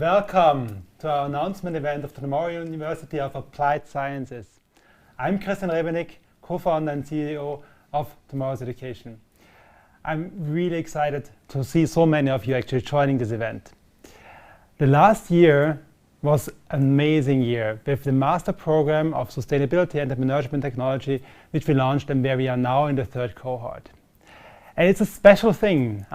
Welcome to our announcement event of the Memorial University of Applied Sciences. I'm Christian Rebenik, co-founder and CEO of Tomorrow's Education. I'm really excited to see so many of you actually joining this event. The last year was an amazing year with the Master Program of Sustainability, Entrepreneurship and Technology, which we launched and where we are now in the third cohort. And it's a special thing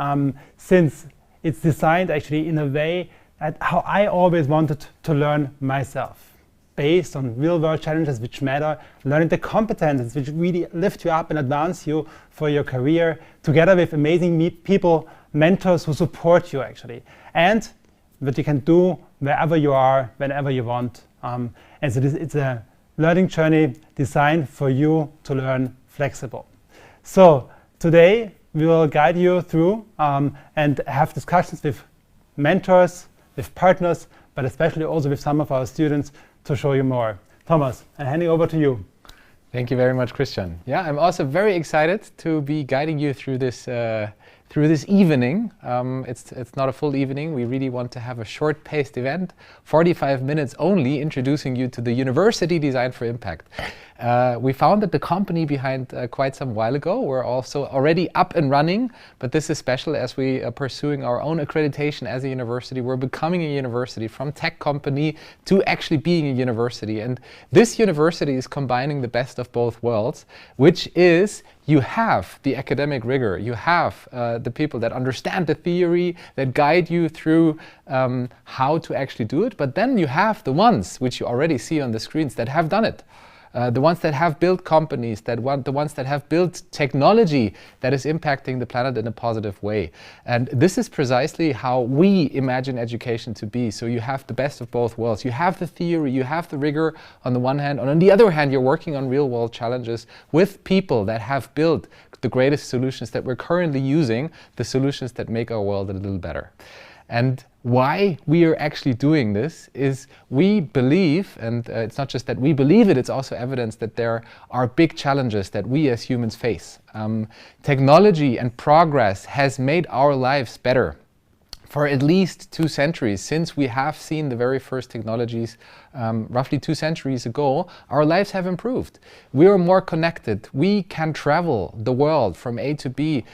since it's designed actually in a way at how I always wanted to learn myself, based on real-world challenges which matter, learning the competences which really lift you up and advance you for your career, together with amazing people, mentors who support you actually, and that you can do wherever you are, whenever you want. And so it's a learning journey designed for you to learn flexible. So today we will guide you through and have discussions with mentors, with partners, but especially also with some of our students to show you more. Thomas, I'm handing over to you. Thank you very much, Christian. Yeah, I'm also very excited to be guiding you through this evening. It's not a full evening. We really want to have a short-paced event, 45 minutes only, introducing you to the University Designed for Impact. We founded the company behind quite some while ago. We're also already up and running, but this is special as we are pursuing our own accreditation as a university. We're becoming a university from tech company to actually being a university. And this university is combining the best of both worlds, which is you have the academic rigor, you have the people that understand the theory, that guide you through how to actually do it, but then you have the ones, which you already see on the screens, that have done it. The ones that have built companies, the ones that have built technology that is impacting the planet in a positive way. And this is precisely how we imagine education to be. So you have the best of both worlds. You have the theory, you have the rigor on the one hand, and on the other hand, you're working on real world challenges with people that have built the greatest solutions that we're currently using, the solutions that make our world a little better. And why we are actually doing this is we believe, and it's not just that we believe it, it's also evidence that there are big challenges that we as humans face. Technology and progress has made our lives better for at least 2 centuries. Since we have seen the very first technologies roughly 2 centuries ago, our lives have improved. We are more connected. We can travel the world from A to B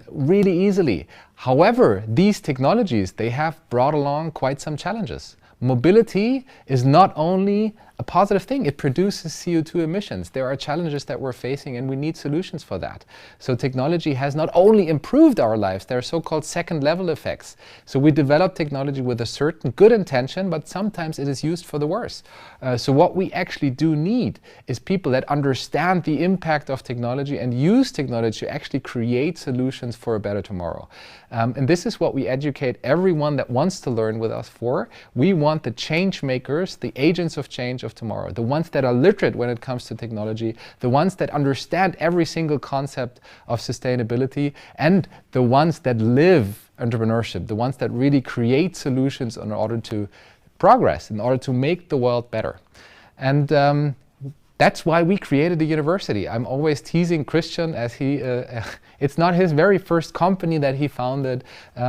really easily. However, these technologies, they have brought along quite some challenges. Mobility is not only a positive thing, it produces CO2 emissions. There are challenges that we're facing and we need solutions for that. So technology has not only improved our lives, there are so-called second level effects. So we develop technology with a certain good intention, but sometimes it is used for the worse. So what we actually do need is people that understand the impact of technology and use technology to actually create solutions for a better tomorrow. And this is what we educate everyone that wants to learn with us for. We want the change makers, the agents of change of tomorrow, the ones that are literate when it comes to technology, the ones that understand every single concept of sustainability, and the ones that live entrepreneurship, the ones that really create solutions in order to progress, in order to make the world better. And that's why we created the university. I'm always teasing Christian as it's not his very first company that he founded.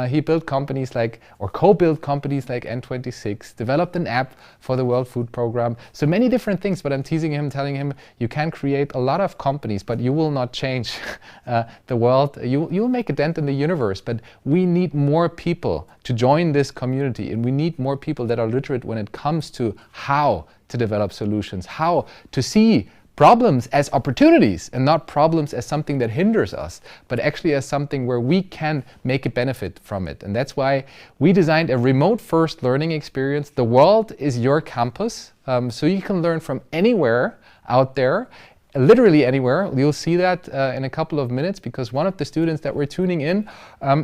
He built companies like, or co-built companies like N26, developed an app for the World Food Program. So many different things, but I'm teasing him, telling him, you can create a lot of companies, but you will not change the world. You will make a dent in the universe, but we need more people to join this community, and we need more people that are literate when it comes to how to develop solutions, how to see problems as opportunities and not problems as something that hinders us, but actually as something where we can make a benefit from it. And that's why we designed a remote-first learning experience. The world is your campus, so you can learn from anywhere out there, literally anywhere. You'll see that in a couple of minutes, because one of the students that we're tuning in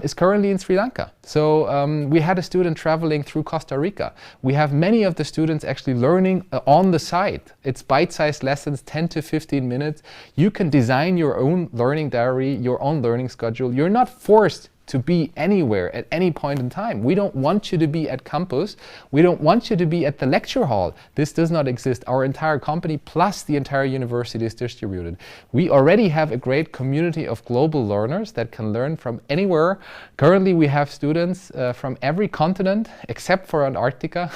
is currently in Sri Lanka. So we had a student traveling through Costa Rica. We have many of the students actually learning on the site. It's bite-sized lessons, 10 to 15 minutes. You can design your own learning diary, your own learning schedule. You're not forced to be anywhere at any point in time. We don't want you to be at campus. We don't want you to be at the lecture hall. This does not exist. Our entire company plus the entire university is distributed. We already have a great community of global learners that can learn from anywhere. Currently we have students from every continent except for Antarctica.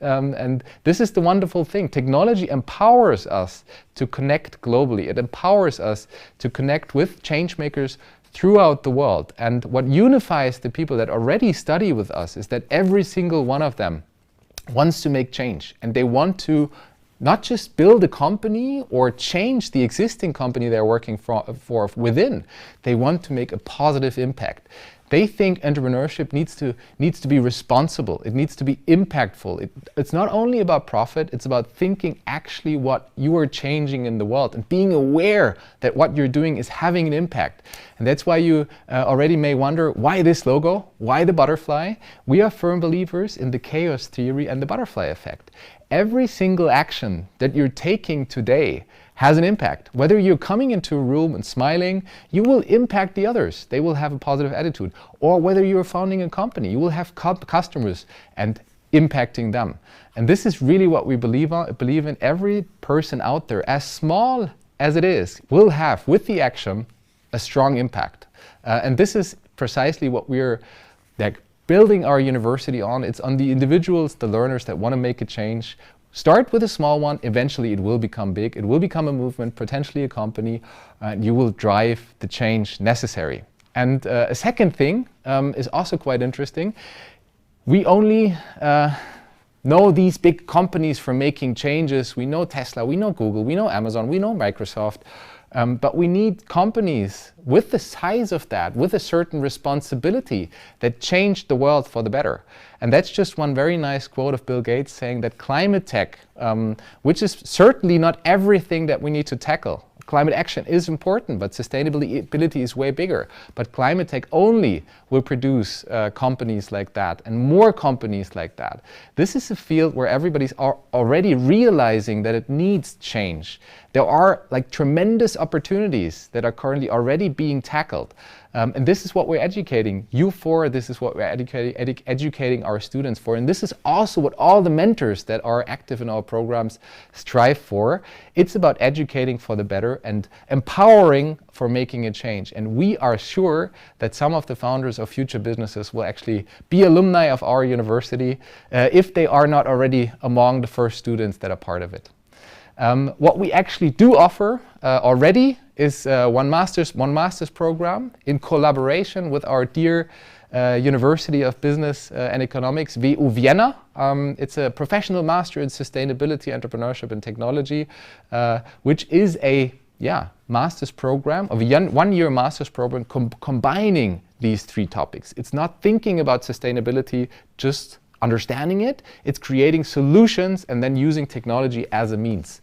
And this is the wonderful thing. Technology empowers us to connect globally. It empowers us to connect with change makers throughout the world. And what unifies the people that already study with us is that every single one of them wants to make change. And they want to not just build a company or change the existing company they're working for within. They want to make a positive impact. They think entrepreneurship needs to be responsible. It needs to be impactful. It's not only about profit, it's about thinking actually what you are changing in the world and being aware that what you're doing is having an impact. And that's why you already may wonder, why this logo? Why the butterfly? We are firm believers in the chaos theory and the butterfly effect. Every single action that you're taking today has an impact. Whether you're coming into a room and smiling, you will impact the others. They will have a positive attitude. Or whether you're founding a company, you will have customers and impacting them. And this is really what we believe in. Every person out there, as small as it is, will have, with the action, a strong impact. And this is precisely what we're building our university on. It's on the individuals, the learners that want to make a change. Start with a small one, eventually it will become big, it will become a movement, potentially a company, and you will drive the change necessary. And a second thing is also quite interesting. We only know these big companies for making changes. We know Tesla, we know Google, we know Amazon, we know Microsoft, but we need companies with the size of that, with a certain responsibility that change the world for the better. And that's just one very nice quote of Bill Gates saying that climate tech, which is certainly not everything that we need to tackle. Climate action is important, but sustainability is way bigger. But climate tech only will produce companies like that and more companies like that. This is a field where everybody's already realizing that it needs change. There are tremendous opportunities that are currently already being tackled. And this is what we're educating you for, this is what we're educating our students for, and this is also what all the mentors that are active in our programs strive for. It's about educating for the better and empowering for making a change. And we are sure that some of the founders of future businesses will actually be alumni of our university if they are not already among the first students that are part of it. What we actually do offer already is one master's program in collaboration with our dear University of Business and Economics, WU Vienna. It's a professional master in sustainability, entrepreneurship and technology, which is a master's program, of a one-year master's program combining these three topics. It's not thinking about sustainability, just understanding it. It's creating solutions and then using technology as a means.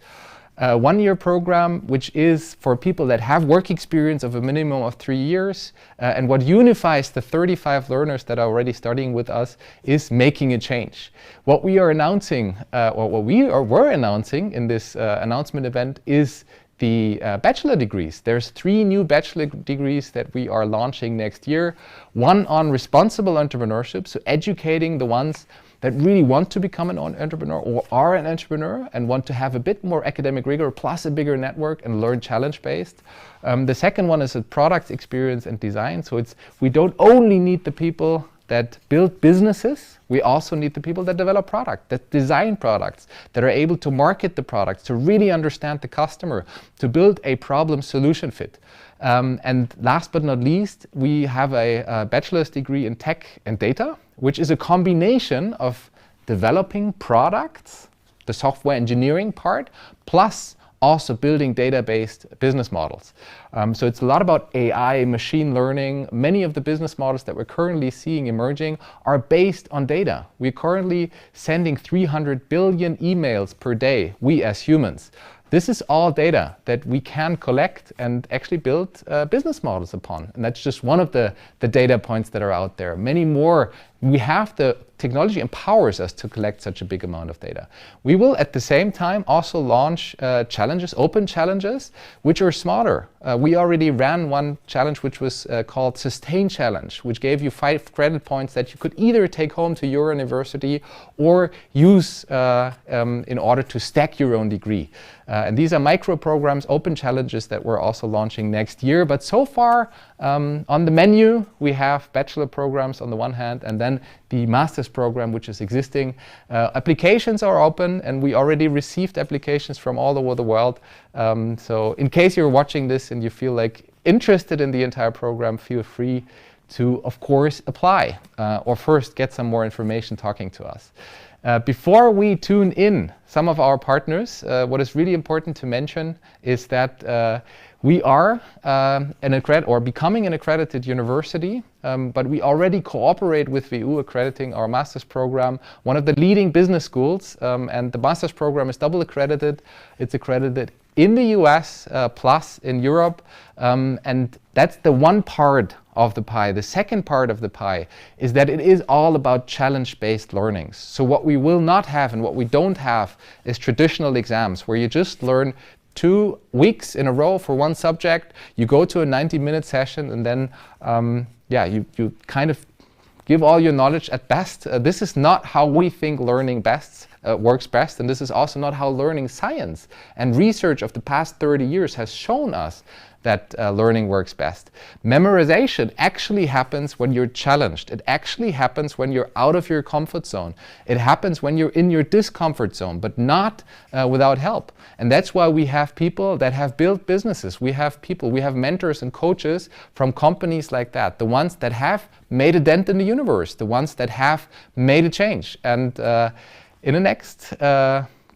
One-year program, which is for people that have work experience of a minimum of 3 years. And what unifies the 35 learners that are already studying with us is making a change. What we are announcing, or what we were announcing in this announcement event is the bachelor degrees. There's 3 new bachelor degrees that we are launching next year. One on responsible entrepreneurship, so educating the ones that really want to become an entrepreneur or are an entrepreneur and want to have a bit more academic rigor plus a bigger network and learn challenge-based. The second one is a product experience and design. So we don't only need the people that build businesses, we also need the people that develop product, that design products, that are able to market the products, to really understand the customer, to build a problem-solution fit. And last but not least, we have a bachelor's degree in tech and data, which is a combination of developing products, the software engineering part, plus also building data-based business models. So it's a lot about AI, machine learning. Many of the business models that we're currently seeing emerging are based on data. We're currently sending 300 billion emails per day, we as humans. This is all data that we can collect and actually build business models upon. And that's just one of the data points that are out there. Many more we have the technology empowers us to collect such a big amount of data. We will at the same time also launch challenges, open challenges, which are smarter. We already ran one challenge which was called Sustain Challenge, which gave you 5 credit points that you could either take home to your university or use in order to stack your own degree. And these are micro programs, open challenges that we're also launching next year. But so far on the menu, we have bachelor programs on the one hand, and then the master's program, which is existing. Applications are open, and we already received applications from all over the world. So in case you're watching this and you feel like interested in the entire program, feel free to, of course, apply or first get some more information talking to us. Before we tune in some of our partners, what is really important to mention is that we are becoming an accredited university, but we already cooperate with WU accrediting our master's program, one of the leading business schools, and the master's program is double accredited. It's accredited in the US plus in Europe, and that's the one part of the pie. The second part of the pie is that it is all about challenge-based learnings. So what we will not have and what we don't have is traditional exams where you just learn 2 weeks in a row for one subject, you go to a 90-minute session, and then you kind of give all your knowledge at best. This is not how we think learning works best, and this is also not how learning science and research of the past 30 years has shown us that learning works best. Memorization actually happens when you're challenged. It actually happens when you're out of your comfort zone. It happens when you're in your discomfort zone, but not without help. And that's why we have people that have built businesses. We have mentors and coaches from companies like that, the ones that have made a dent in the universe, the ones that have made a change. And in the next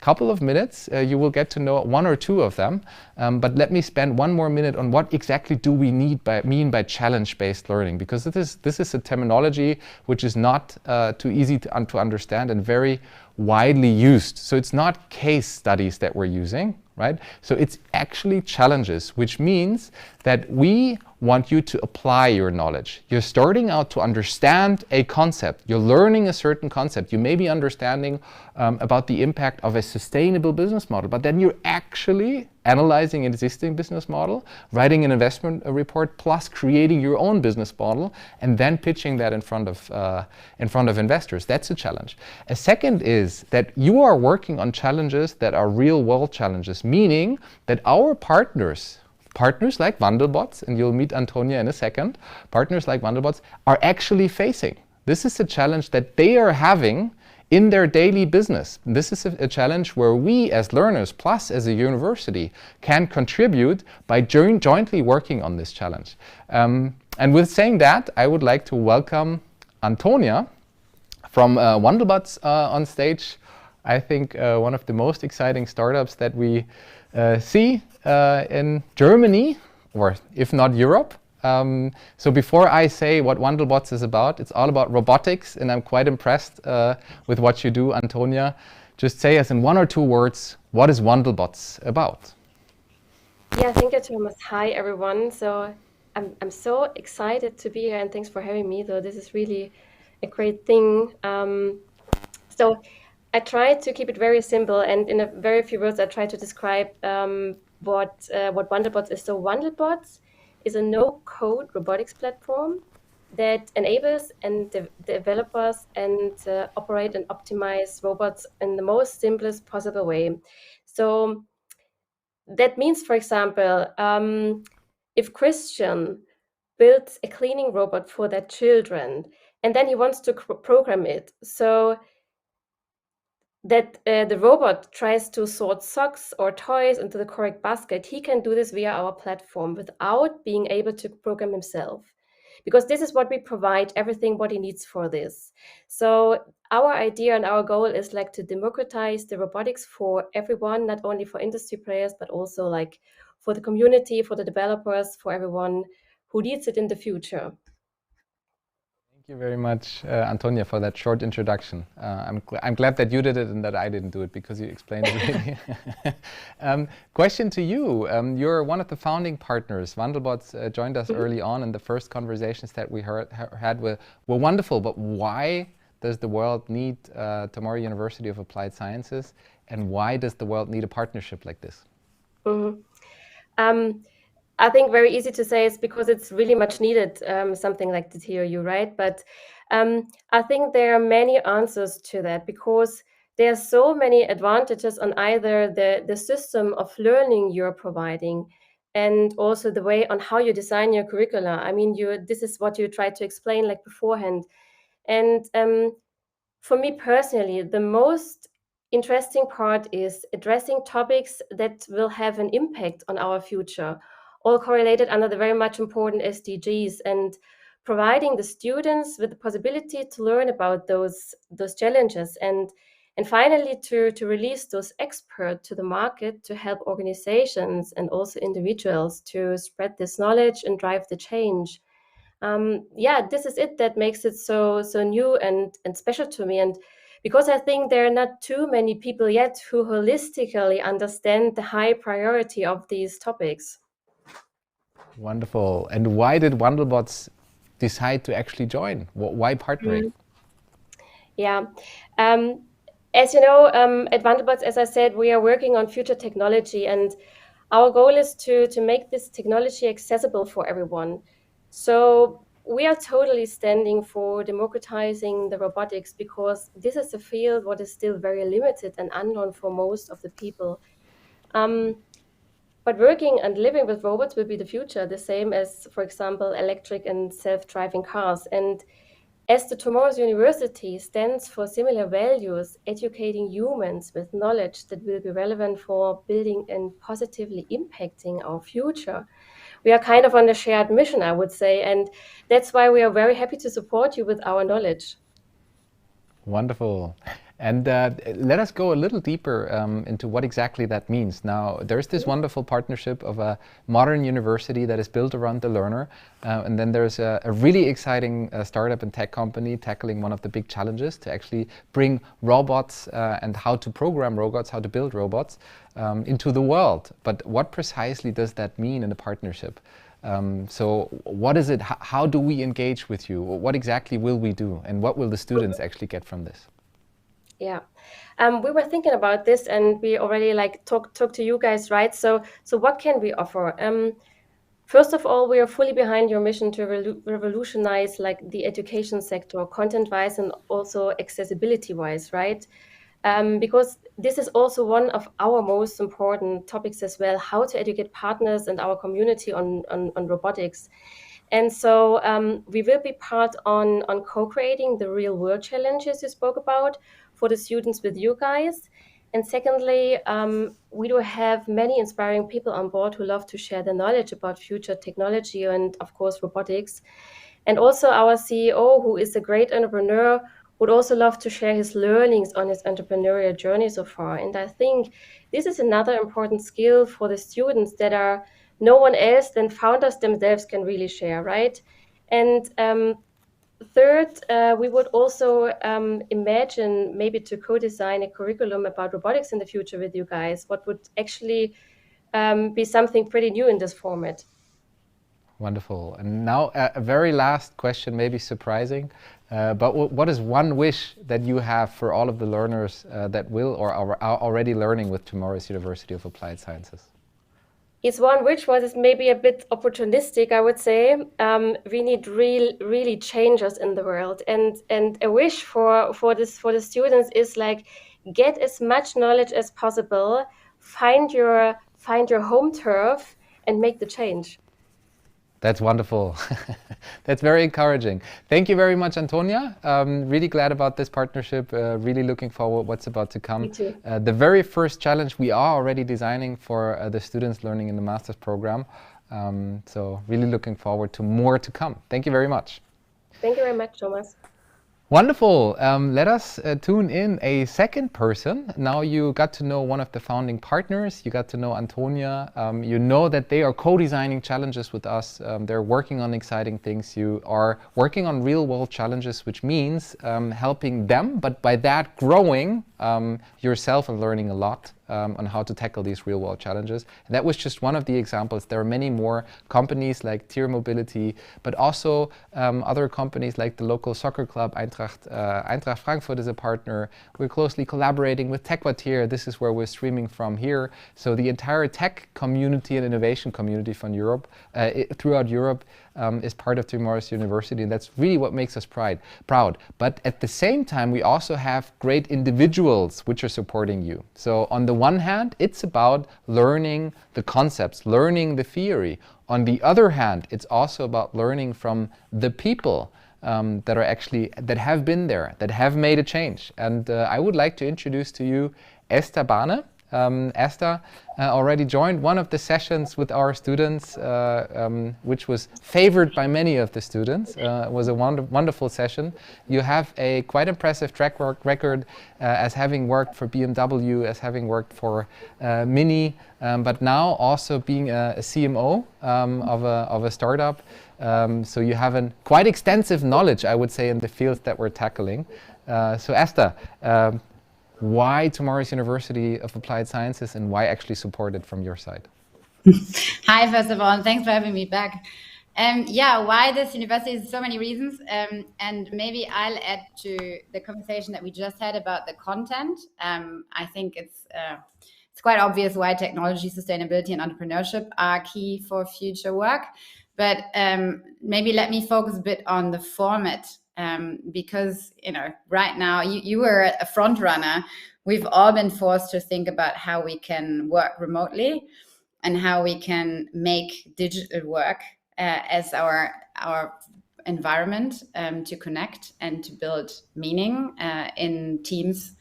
couple of minutes, you will get to know 1 or 2 of them. But let me spend 1 more minute on what exactly do we mean by challenge-based learning, because this is a terminology which is not too easy to understand and very widely used. So it's not case studies that we're using, right? So it's actually challenges, which means that we want you to apply your knowledge. You're starting out to understand a concept. You're learning a certain concept. You may be understanding about the impact of a sustainable business model, but then you're actually analyzing an existing business model, writing an investment report, plus creating your own business model, and then pitching that in front of investors. That's a challenge. A second is that you are working on challenges that are real-world challenges, meaning that our partners like Wandelbots, and you'll meet Antonia in a second, partners like Wandelbots are actually facing. This is a challenge that they are having in their daily business. This is a challenge where we as learners, plus as a university, can contribute by jointly working on this challenge. And with saying that, I would like to welcome Antonia from Wandelbots on stage. I think one of the most exciting startups that we see in Germany, or if not Europe. So before I say what Wandelbots is about, it's all about robotics, and I'm quite impressed with what you do, Antonia. Just say us in 1 or 2 words, what is Wandelbots about? Yeah, thank you, Thomas. Hi, everyone. So I'm so excited to be here, and thanks for having me. So this is really a great thing. So I try to keep it very simple, and in a very few words, I try to describe what Wandelbots is. So Wandelbots is a no-code robotics platform that enables and developers and operate and optimize robots in the most simplest possible way. So that means, for example, if Christian builds a cleaning robot for their children, and then he wants to program it so that the robot tries to sort socks or toys into the correct basket, he can do this via our platform without being able to program himself. Because this is what we provide, everything what he needs for this. So our idea and our goal is like to democratize the robotics for everyone, not only for industry players, but also like for the community, for the developers, for everyone who needs it in the future. Thank you very much, Antonia, for that short introduction. I'm glad that you did it and that I didn't do it, because you explained it really. Question to you. You're one of the founding partners. Wandelbots joined us early on, and the first conversations that we had were wonderful. But why does the world need Tomorrow University of Applied Sciences, and why does the world need a partnership like this? I think very easy to say is because it's really much needed, something like the TRU, right? But I think there are many answers to that, because there are so many advantages on either the system of learning you're providing, and also the way on how you design your curricula. I mean, this is what you tried to explain like beforehand. And for me personally, the most interesting part is addressing topics that will have an impact on our future, all correlated under the very much important SDGs, and providing the students with the possibility to learn about those challenges, and finally to release those experts to the market to help organizations and also individuals to spread this knowledge and drive the change. This is it that makes it so new and special to me, and because I think there are not too many people yet who holistically understand the high priority of these topics. Wonderful. And why did Wandelbots decide to actually join? Why partnering? As you know, at Wandelbots, as I said, we are working on future technology, and our goal is to make this technology accessible for everyone. So we are totally standing for democratizing the robotics, because this is a field what is still very limited and unknown for most of the people. But working and living with robots will be the future, the same as, for example, electric and self-driving cars. And as the Tomorrow's University stands for similar values, educating humans with knowledge that will be relevant for building and positively impacting our future, we are kind of on a shared mission, I would say. And that's why we are very happy to support you with our knowledge. Wonderful. And let us go a little deeper into what exactly that means. Now, there's this wonderful partnership of a modern university that is built around the learner. And then there's a really exciting startup and tech company tackling one of the big challenges to actually bring robots and how to program robots, how to build robots into the world. But what precisely does that mean in a partnership? So what is it? How do we engage with you? What exactly will we do? And what will the students actually get from this? We were thinking about this, and we already talk to you guys, right? So what can we offer? First of all, we are fully behind your mission to revolutionize the education sector, content-wise and also accessibility-wise, right? Because this is also one of our most important topics as well, how to educate partners and our community on robotics. And so we will be part on co-creating the real world challenges you spoke about for the students with you guys. And secondly, we do have many inspiring people on board who love to share their knowledge about future technology and, of course, robotics. And also our CEO, who is a great entrepreneur, would also love to share his learnings on his entrepreneurial journey so far. And I think this is another important skill for the students that are no one else than founders themselves can really share, right? And third, we would also imagine maybe to co-design a curriculum about robotics in the future with you guys, what would actually be something pretty new in this format. Wonderful. And now a very last question, maybe surprising, but what is one wish that you have for all of the learners that will or are already learning with Tomorrow's University of Applied Sciences? It's one which was maybe a bit opportunistic, I would say. We need really changes in the world, and a wish for the students is get as much knowledge as possible, find your home turf, and make the change. That's wonderful. That's very encouraging. Thank you very much, Antonia. Really glad about this partnership. Really looking forward what's about to come. Me too. The very first challenge we are already designing for the students learning in the master's program. So really looking forward to more to come. Thank you very much. Thank you very much, Thomas. Wonderful. Let us tune in a second person. Now you got to know one of the founding partners. You got to know Antonia. You know that they are co-designing challenges with us. They're working on exciting things. You are working on real-world challenges, which means helping them, but by that growing yourself and learning a lot on how to tackle these real-world challenges. And that was just one of the examples. There are many more companies like Tier Mobility, but also other companies like the local soccer club Eintracht Frankfurt is a partner. We're closely collaborating with TechQuartier. This is where we're streaming from here. So the entire tech community and innovation community from Europe, throughout Europe, is part of Tomorrow's University, and that's really what makes us proud. But at the same time, we also have great individuals which are supporting you. So on the one hand, it's about learning the concepts, learning the theory. On the other hand, it's also about learning from the people that have been there, that have made a change. And I would like to introduce to you Esther Bahne. Esther already joined one of the sessions with our students, which was favored by many of the students. It was a wonderful session. You have a quite impressive track record as having worked for BMW, as having worked for Mini, but now also being a CMO of a startup. So you have a quite extensive knowledge, I would say, in the fields that we're tackling. So Esther, why Tomorrow's University of Applied Sciences and why actually support it from your side? Hi, first of all, and thanks for having me back. Yeah, why this university? So many reasons. And maybe I'll add to the conversation that we just had about the content. I think it's quite obvious why technology, sustainability, and entrepreneurship are key for future work. But maybe let me focus a bit on the format. Because, right now you were a front runner. We've all been forced to think about how we can work remotely and how we can make digital work as our environment to connect and to build meaning in teams,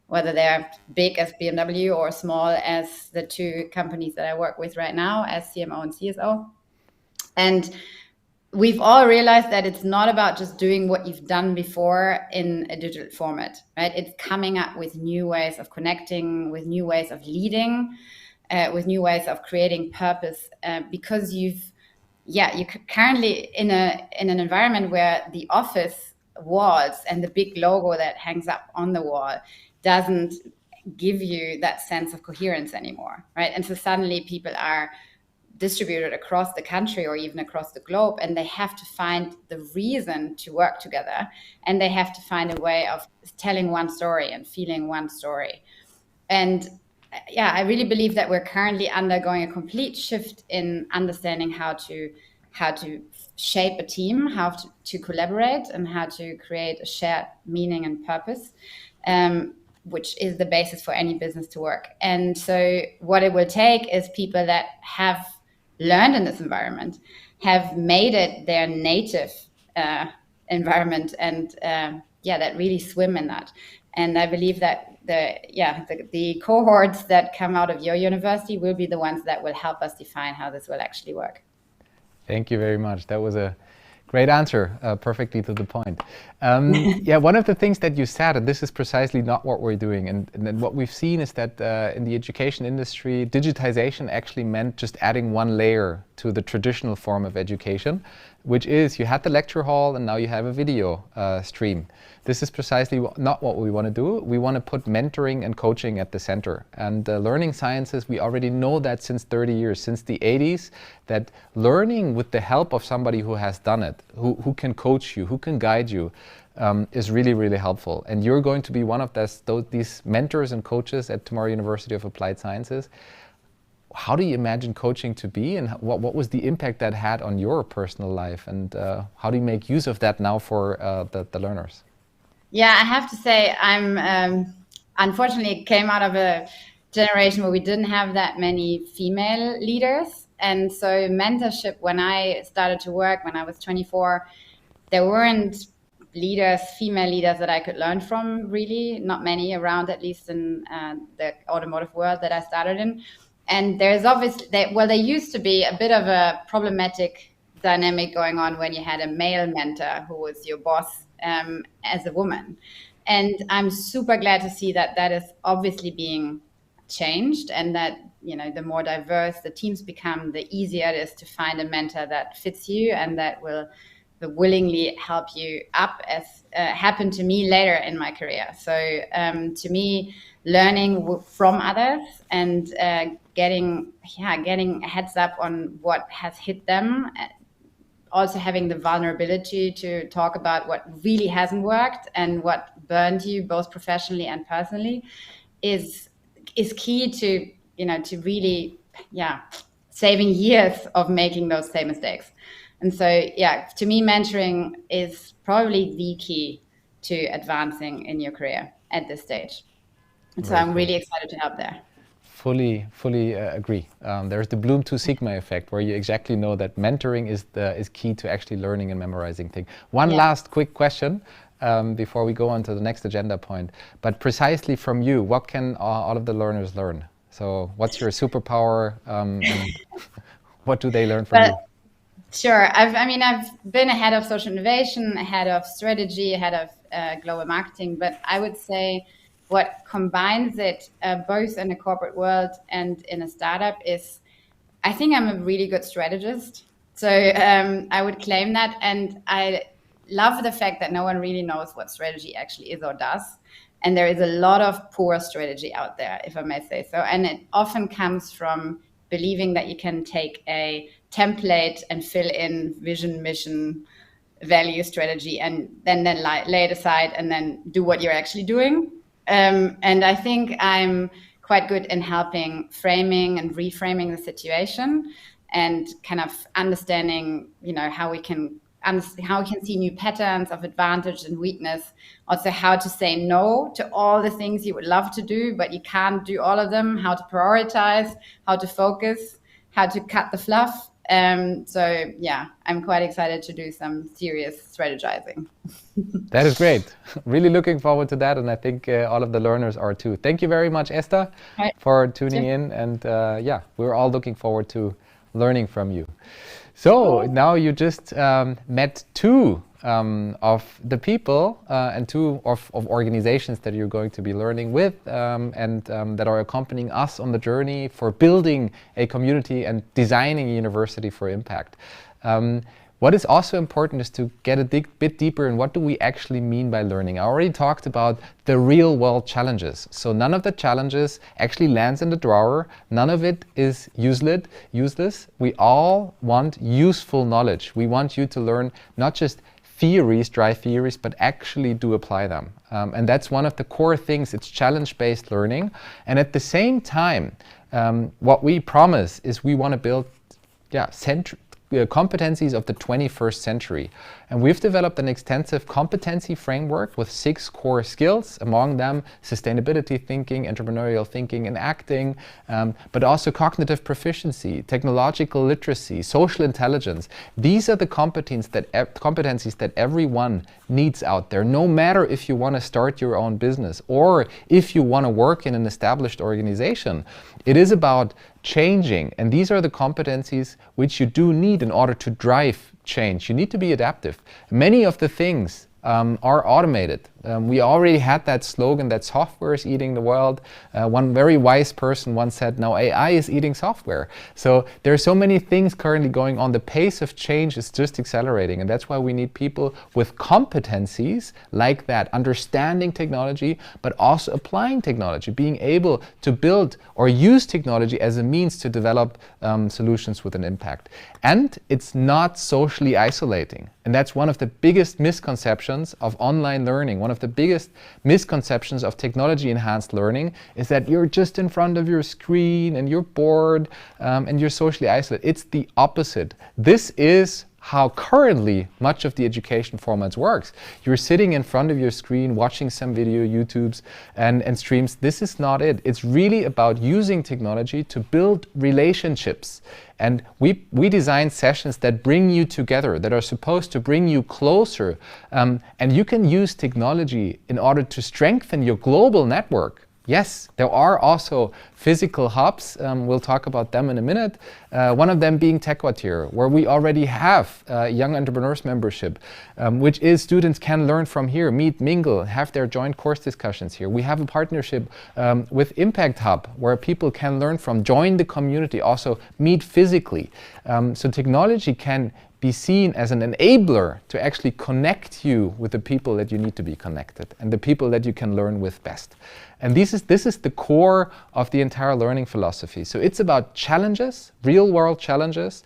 whether they're big as BMW or small as the two companies that I work with right now as CMO and CSO. And we've all realized that it's not about just doing what you've done before in a digital format, right? It's coming up with new ways of connecting, with new ways of leading, with new ways of creating purpose, because you're currently in an environment where the office walls and the big logo that hangs up on the wall doesn't give you that sense of coherence anymore, right? And so suddenly people are distributed across the country or even across the globe, and they have to find the reason to work together, and they have to find a way of telling one story and feeling one story. And I really believe that we're currently undergoing a complete shift in understanding how to shape a team, how to collaborate, and how to create a shared meaning and purpose, which is the basis for any business to work. And so what it will take is people that have learned in this environment, have made it their native environment, and that really swim in that. And I believe that the cohorts that come out of your university will be the ones that will help us define how this will actually work. Thank you very much. That was a great answer, perfectly to the point. One of the things that you said, and this is precisely not what we're doing, and what we've seen is that in the education industry, digitization actually meant just adding one layer to the traditional form of education, which is you had the lecture hall and now you have a video stream. This is precisely not what we want to do. We want to put mentoring and coaching at the center. And learning sciences, we already know that since 30 years, since the 80s, that learning with the help of somebody who has done it, who can coach you, who can guide you, is really, really helpful. And you're going to be one of these mentors and coaches at Tomorrow University of Applied Sciences. How do you imagine coaching to be, and what was the impact that had on your personal life, and how do you make use of that now for the learners? Yeah, I have to say, I'm unfortunately came out of a generation where we didn't have that many female leaders. And so mentorship, when I started to work, when I was 24, there weren't female leaders that I could learn from, really, not many around, at least in the automotive world that I started in. And there's obviously, there used to be a bit of a problematic dynamic going on when you had a male mentor who was your boss as a woman. And I'm super glad to see that that is obviously being changed, and that, you know, the more diverse the teams become, the easier it is to find a mentor that fits you and that will willingly help you up, as happened to me later in my career. So to me, learning from others and getting a heads up on what has hit them, also having the vulnerability to talk about what really hasn't worked and what burned you both professionally and personally is key to, you know, to really saving years of making those same mistakes. And so to me, mentoring is probably the key to advancing in your career at this stage. And so I'm really excited to help there. Fully agree. There's the Bloom 2 Sigma effect, where you exactly know that mentoring is key to actually learning and memorizing things. One last quick question before we go on to the next agenda point. But precisely from you, what can all of the learners learn? So what's your superpower, and what do they learn from you? Sure. I've been a head of social innovation, a head of strategy, a head of global marketing, but I would say what combines it both in the corporate world and in a startup is, I think I'm a really good strategist. So I would claim that. And I love the fact that no one really knows what strategy actually is or does. And there is a lot of poor strategy out there, if I may say so. And it often comes from believing that you can take a template and fill in vision, mission, value, strategy, and then lay it aside and then do what you're actually doing. And I think I'm quite good in helping framing and reframing the situation and kind of understanding, you know, how we can see new patterns of advantage and weakness. Also, how to say no to all the things you would love to do, but you can't do all of them. How to prioritize, how to focus, how to cut the fluff. So I'm quite excited to do some serious strategizing. That is great. Really looking forward to that, and I think all of the learners are too. Thank you very much, Esther, for tuning in, and we're all looking forward to learning from you. So now you just met two of the people and two of organizations that you're going to be learning with and that are accompanying us on the journey for building a community and designing a university for impact. What is also important is to get a bit deeper in what do we actually mean by learning. I already talked about the real world challenges. So none of the challenges actually lands in the drawer. None of it is useless. We all want useful knowledge. We want you to learn not just dry theories, but actually do apply them. And that's one of the core things. It's challenge-based learning. And at the same time, what we promise is we want to build competencies of the 21st century. And we've developed an extensive competency framework with 6 core skills, among them sustainability thinking, entrepreneurial thinking and acting, but also cognitive proficiency, technological literacy, social intelligence. These are the competencies that everyone needs out there, no matter if you want to start your own business or if you want to work in an established organization. It is about changing, and these are the competencies which you do need in order to drive change. You need to be adaptive. Many of the things are automated. We already had that slogan that software is eating the world. One very wise person once said, now AI is eating software. So there are so many things currently going on. The pace of change is just accelerating. And that's why we need people with competencies like that, understanding technology, but also applying technology, being able to build or use technology as a means to develop solutions with an impact. And it's not socially isolating. And that's one of the biggest misconceptions of online learning. One of the biggest misconceptions of technology-enhanced learning is that you're just in front of your screen and you're bored and you're socially isolated. It's the opposite. This is how currently much of the education formats works. You're sitting in front of your screen watching some video, YouTubes and streams. This is not it. It's really about using technology to build relationships. And we design sessions that bring you together, that are supposed to bring you closer. And you can use technology in order to strengthen your global network. Yes, there are also physical hubs. We'll talk about them in a minute. One of them being TechQuartier, where we already have Young Entrepreneurs membership, which is students can learn from here, meet, mingle, have their joint course discussions here. We have a partnership with Impact Hub, where people can learn from, join the community, also meet physically. So technology can be seen as an enabler to actually connect you with the people that you need to be connected and the people that you can learn with best. And this is the core of the entire learning philosophy. So it's about challenges, real world challenges,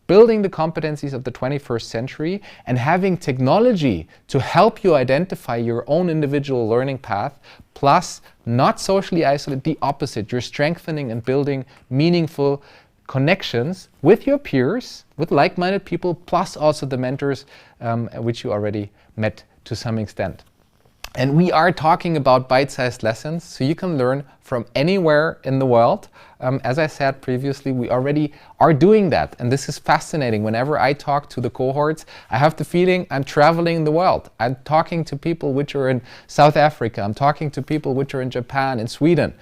building the competencies of the 21st century and having technology to help you identify your own individual learning path, plus not socially isolate, the opposite. You're strengthening and building meaningful connections with your peers, with like-minded people, plus also the mentors which you already met to some extent. And we are talking about bite-sized lessons, so you can learn from anywhere in the world. As I said previously, we already are doing that, and this is fascinating. Whenever I talk to the cohorts, I have the feeling I'm traveling the world. I'm talking to people which are in South Africa, I'm talking to people which are in Japan, in Sweden.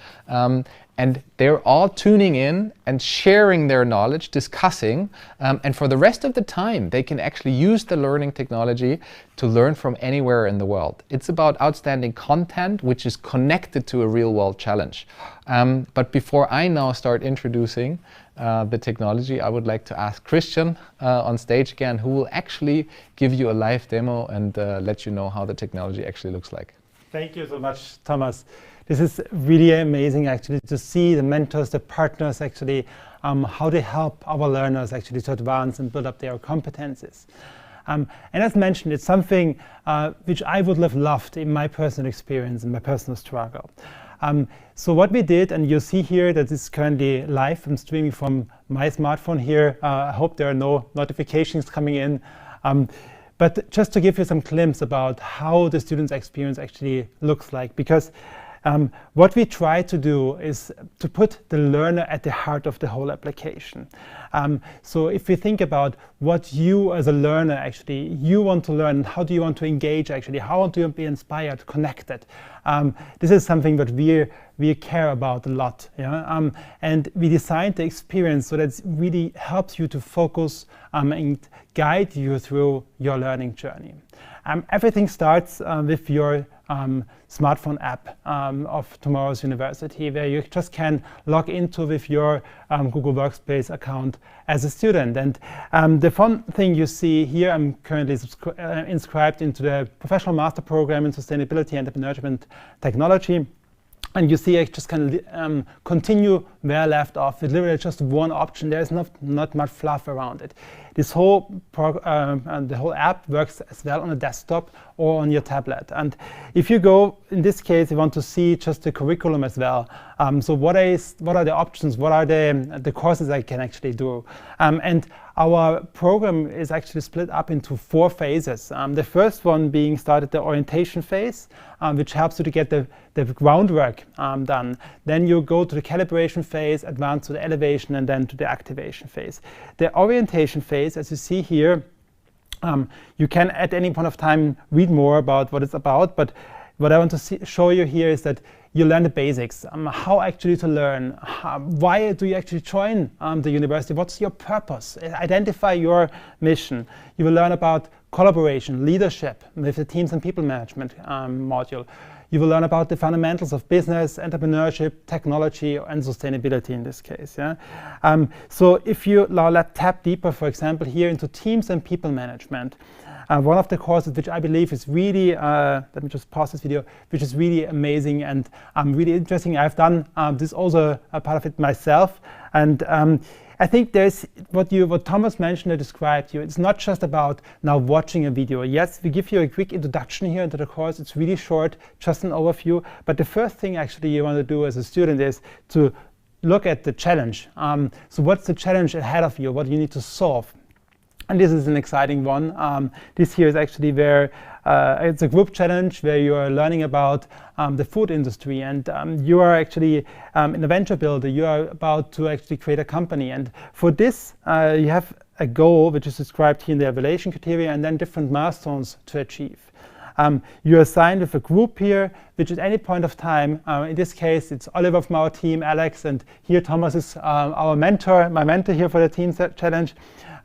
And they're all tuning in and sharing their knowledge, discussing, and for the rest of the time, they can actually use the learning technology to learn from anywhere in the world. It's about outstanding content, which is connected to a real-world challenge. But before I now start introducing the technology, I would like to ask Christian on stage again, who will actually give you a live demo and let you know how the technology actually looks like. Thank you so much, Thomas. This is really amazing actually to see the mentors, the partners actually, how they help our learners actually to advance and build up their competencies. And as mentioned, it's something which I would have loved in my personal experience, in my personal struggle. So what we did, and you see here that it's currently live, I'm streaming from my smartphone here. I hope there are no notifications coming in. But just to give you some glimpse about how the student's experience actually looks like, because what we try to do is to put the learner at the heart of the whole application. So if we think about what you as a learner actually, you want to learn, how do you want to engage actually, how do you be inspired, connected, this is something that we care about a lot. Yeah? And we designed the experience so that it really helps you to focus and guide you through your learning journey. Everything starts with your smartphone app of Tomorrow's University, where you just can log into with your Google Workspace account as a student. And the fun thing you see here, I'm currently inscribed into the Professional Master Program in Sustainability, Entrepreneurship and Technology. And you see I just can continue where I left off with literally just one option. There's not much fluff around it. This whole the whole app works as well on a desktop or on your tablet. And if you go, in this case, you want to see just the curriculum as well. So what are the options? What are the courses I can actually do? And our program is actually split up into 4 phases. The first one being started the orientation phase, which helps you to get the groundwork done. Then you go to the calibration phase, advance to the elevation, and then to the activation phase. The orientation phase, as you see here, you can at any point of time read more about what it's about, but what I want to show you here is that you learn the basics, how actually to learn, why do you actually join the university, what's your purpose, identify your mission. You will learn about collaboration, leadership with the teams and people management module. You will learn about the fundamentals of business, entrepreneurship, technology, and sustainability in this case. Yeah? So if you now tap deeper, for example, here into teams and people management, one of the courses which I believe is really, let me just pause this video, which is really amazing and really interesting. I've done this also a part of it myself. And I think there's what Thomas mentioned or described here. It's not just about now watching a video. Yes, we give you a quick introduction here into the course. It's really short, just an overview. But the first thing actually you want to do as a student is to look at the challenge. So what's the challenge ahead of you? What do you need to solve? And this is an exciting one. This here is actually where it's a group challenge where you are learning about the food industry, and you are actually in a venture builder. You are about to actually create a company, and for this you have a goal which is described here in the evaluation criteria, and then different milestones to achieve. You're assigned with a group here, which at any point of time, in this case, it's Oliver from our team, Alex, and here Thomas is our mentor, my mentor here for the team challenge,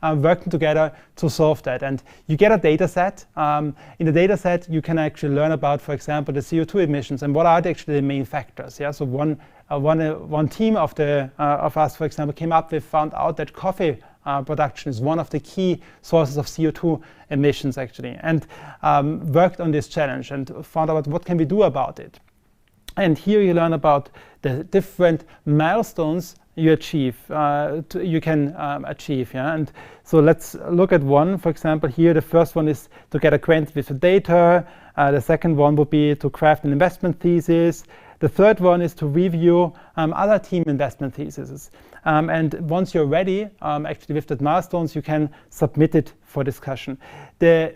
working together to solve that. And you get a data set. In the data set, you can actually learn about, for example, the CO2 emissions and what are actually the main factors. Yeah? So one team of us, for example, found out that coffee production is one of the key sources of CO2 emissions, actually, and worked on this challenge and found out what can we do about it. And here you learn about the different milestones you can achieve. Yeah? And so let's look at one. For example, here the first one is to get acquainted with the data. The second one would be to craft an investment thesis. The third one is to review other team investment theses. And once you're ready, actually with the milestones, you can submit it for discussion. The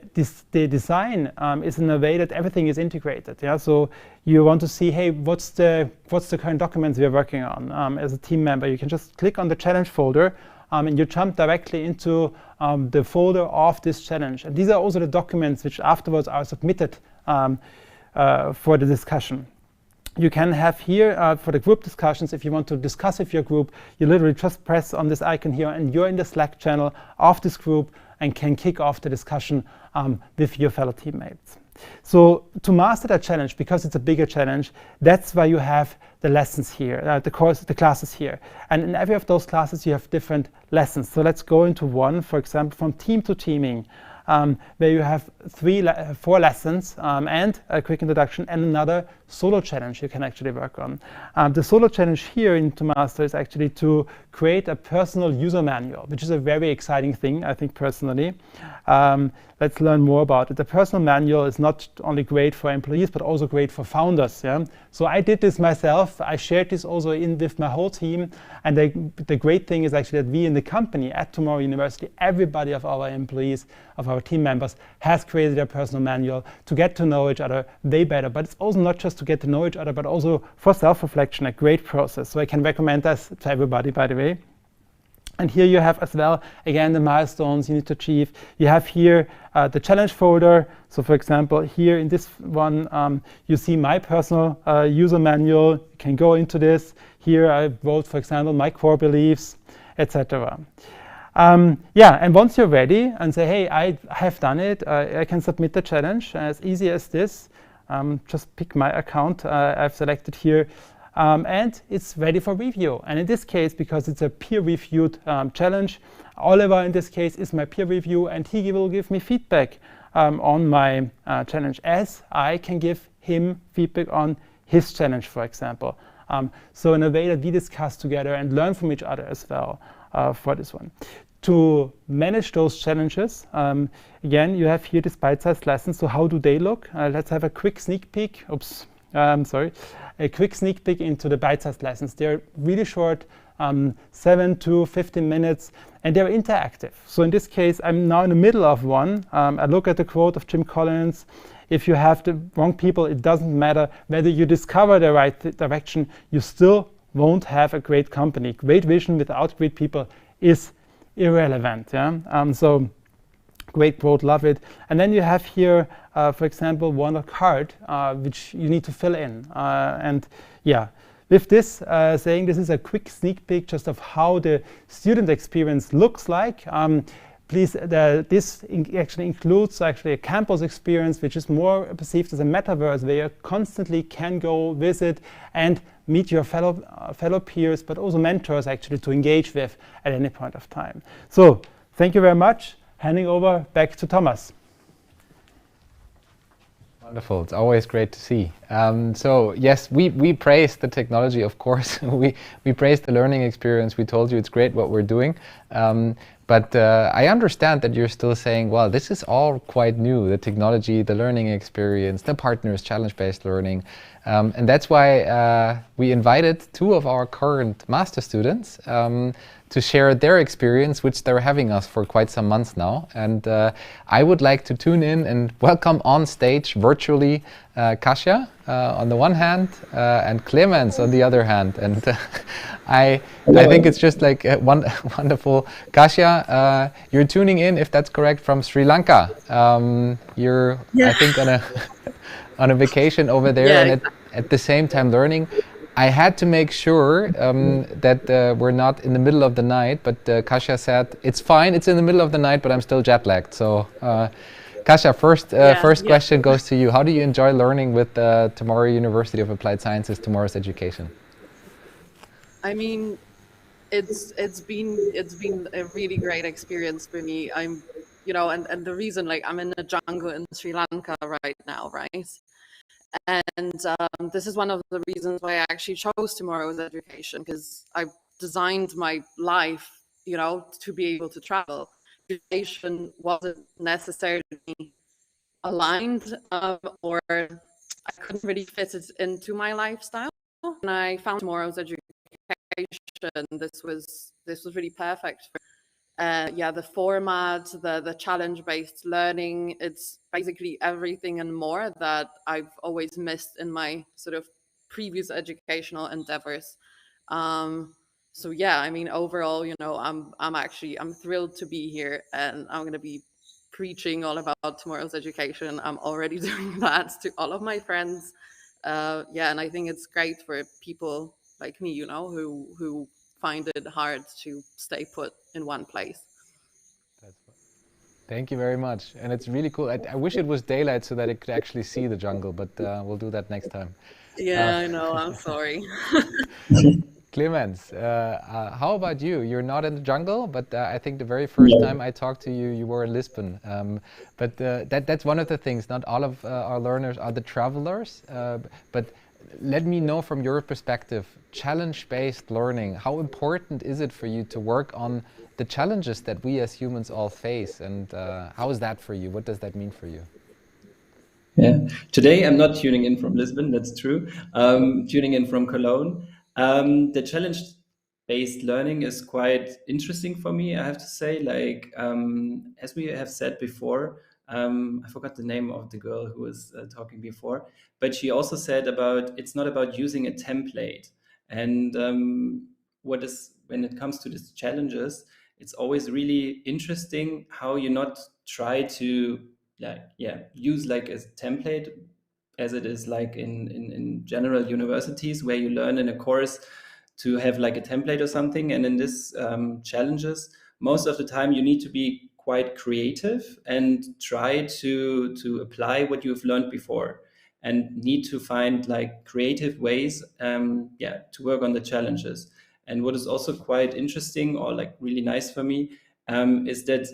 design is in a way that everything is integrated. Yeah? So you want to see, hey, what's the current documents we're working on as a team member? You can just click on the challenge folder and you jump directly into the folder of this challenge. And these are also the documents which afterwards are submitted for the discussion. You can have here for the group discussions, if you want to discuss with your group, you literally just press on this icon here and you're in the Slack channel of this group and can kick off the discussion with your fellow teammates. So to master that challenge, because it's a bigger challenge, that's why you have the lessons here, the classes here. And in every of those classes, you have different lessons. So let's go into one, for example, from team to teaming. Where you have 4 lessons and a quick introduction and another solo challenge you can actually work on. The solo challenge here in To Master is actually to create a personal user manual, which is a very exciting thing, I think, personally. Let's learn more about it. The personal manual is not only great for employees, but also great for founders. Yeah? So I did this myself. I shared this also with my whole team. And the great thing is actually that we in the company at Tomorrow University, everybody of our employees, of our team members, has created a personal manual to get to know each other way better. But it's also not just to get to know each other, but also for self-reflection, a great process. So I can recommend this to everybody, by the way. And here you have as well, again, the milestones you need to achieve. You have here the challenge folder. So for example, here in this one, you see my personal user manual. You can go into this. Here I wrote, for example, my core beliefs, etc. And once you're ready and say, hey, I have done it, I can submit the challenge as easy as this. Just pick my account I've selected here. And it's ready for review. And in this case, because it's a peer-reviewed challenge, Oliver in this case is my peer review, and he will give me feedback on my challenge, as I can give him feedback on his challenge, for example. So in a way that we discuss together and learn from each other as well for this one. To manage those challenges, again, you have here this bite-sized lessons. So how do they look? Let's have a quick sneak peek. A quick sneak peek into the bite-sized lessons. They're really short, 7 to 15 minutes, and they're interactive. So in this case, I'm now in the middle of one. I look at the quote of Jim Collins. If you have the wrong people, it doesn't matter whether you discover the right direction, you still won't have a great company. Great vision without great people is irrelevant. Yeah? So great quote, love it. And then you have here, for example, one card which you need to fill in. With this saying, this is a quick sneak peek just of how the student experience looks like. This actually includes a campus experience, which is more perceived as a metaverse, where you constantly can go visit and meet your fellow peers, but also mentors actually to engage with at any point of time. So thank you very much. Handing over back to Thomas. Wonderful. It's always great to see. So yes, we praise the technology, of course. we praise the learning experience. We told you it's great what we're doing. But I understand that you're still saying, well, this is all quite new, the technology, the learning experience, the partners, challenge-based learning. And that's why we invited 2 of our current master students to share their experience, which they're having us for quite some months now. And I would like to tune in and welcome on stage virtually Kasia on the one hand and Clemens on the other hand. And I think it's just like wonderful. Kasia, you're tuning in, if that's correct, from Sri Lanka. You're, I think, on a vacation over there, and at the same time learning. I had to make sure that we're not in the middle of the night, but Kasia said, it's fine, it's in the middle of the night, but I'm still jet lagged. So Kasia, first question goes to you. How do you enjoy learning with Tomorrow University of Applied Sciences, Tomorrow's Education? I mean, it's been a really great experience for me. I'm, you know, and the reason, like, I'm in the jungle in Sri Lanka right now, right? And this is one of the reasons why I actually chose Tomorrow's Education, because I've designed my life, you know, to be able to travel. Education wasn't necessarily aligned, or I couldn't really fit it into my lifestyle. And I found Tomorrow's Education. This was really perfect. The format, the challenge-based learning, it's basically everything and more that I've always missed in my sort of previous educational endeavors. So yeah, I mean, overall, you know, I'm thrilled to be here, and I'm going to be preaching all about Tomorrow's Education. I'm already doing that to all of my friends. And I think it's great for people like me, you know, who find it hard to stay put in one place. Thank you very much. And it's really cool. I wish it was daylight so that it could actually see the jungle, but we'll do that next time. Yeah, I know. I'm sorry. Clemens, how about you? You're not in the jungle, but I think the very first time I talked to you, you were in Lisbon. But that's one of the things. Not all of our learners are the travelers, but let me know from your perspective, challenge-based learning, how important is it for you to work on the challenges that we as humans all face, and how is that for you? What does that mean for you? Yeah, today I'm not tuning in from Lisbon, that's true. Tuning in from Cologne. The challenge-based learning is quite interesting for me, I have to say. Like, as we have said before, I forgot the name of the girl who was talking before, but she also said it's not about using a template. And when it comes to these challenges, it's always really interesting how you not try to use like a template as it is like in general universities where you learn in a course to have like a template or something. And in this challenges, most of the time you need to be quite creative and try to apply what you've learned before, and need to find like creative ways to work on the challenges. And what is also quite interesting or like really nice for me is that